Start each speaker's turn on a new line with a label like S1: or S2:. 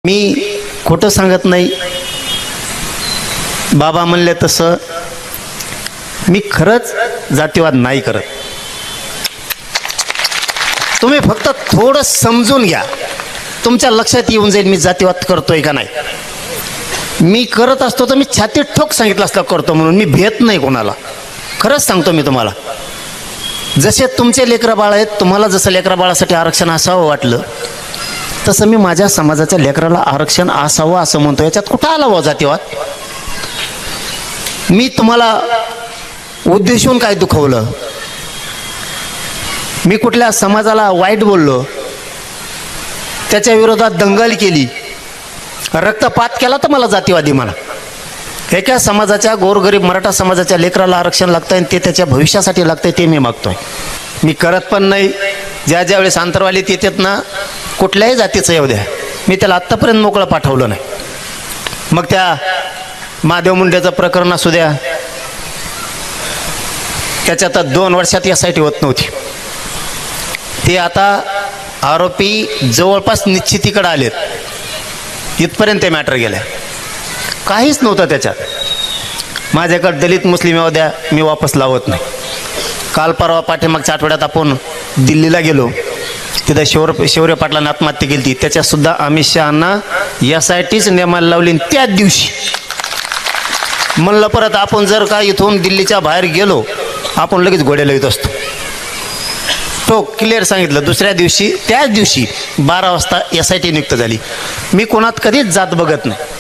S1: मी खोटं सांगत नाही. बाबा म्हणले तसं मी खरंच जातीवाद नाही करत. तुम्ही फक्त थोडं समजून घ्या, तुमच्या लक्षात येऊन जाईल मी जातीवाद करतोय का नाही. मी करत असतो तर मी छातीत ठोक सांगितलं असतं करतो म्हणून. मी भेट नाही कोणाला, खरंच सांगतो मी तुम्हाला. जसे तुमचे लेकरं बाळ आहेत, तुम्हाला जसं लेकरा बाळासाठी आरक्षण असावं वाटलं तसं मी माझ्या समाजाच्या लेकराला आरक्षण असावं असं म्हणतो. याच्यात कुठं आला व जातीवाद? मी तुम्हाला उद्देशून काय दुखवलं? मी कुठल्या समाजाला वाईट बोललो, त्याच्या विरोधात दंगल केली, रक्तपात केला तर मला जातीवादी म्हणा? एका समाजाच्या गोरगरीब मराठा समाजाच्या लेकराला आरक्षण लागतं आणि ते त्याच्या भविष्यासाठी लागतंय, ते मी मागतोय. मी करत पण नाही. ज्या ज्या वेळेस आंतरवालीत येतात ना, कुठल्याही जातीचं येऊ द्या, मी त्याला आत्तापर्यंत मोकळं पाठवलं नाही. मग त्या महादेव मुंडेचं प्रकरण असू द्या, त्याच्यात 2 वर्षात SIT होत नव्हती. ते आता आरोपी जवळपास निश्चितीकडे आलेत, इथपर्यंत ते मॅटर गेल्या. काहीच नव्हतं त्याच्यात. माझ्याकडे दलित मुस्लिम येऊ द्या, मी वापस लावत नाही. काल परवा पाठीमागच्या आठवड्यात आपण दिल्लीला गेलो, तिथं शौर्य पाटलांनी आत्महत्या केली. त्याच्यातसुद्धा अमित शहांना SITच नेमायला लावली. त्याच दिवशी म्हणलं परत आपण जर का इथून दिल्लीच्या बाहेर गेलो, आपण लगेच घोड्याला येत असतो. तो क्लिअर सांगितलं. दुसऱ्या दिवशी त्याच दिवशी 12 वाजता SIT नियुक्त झाली. मी कोणात कधीच जात बघत नाही.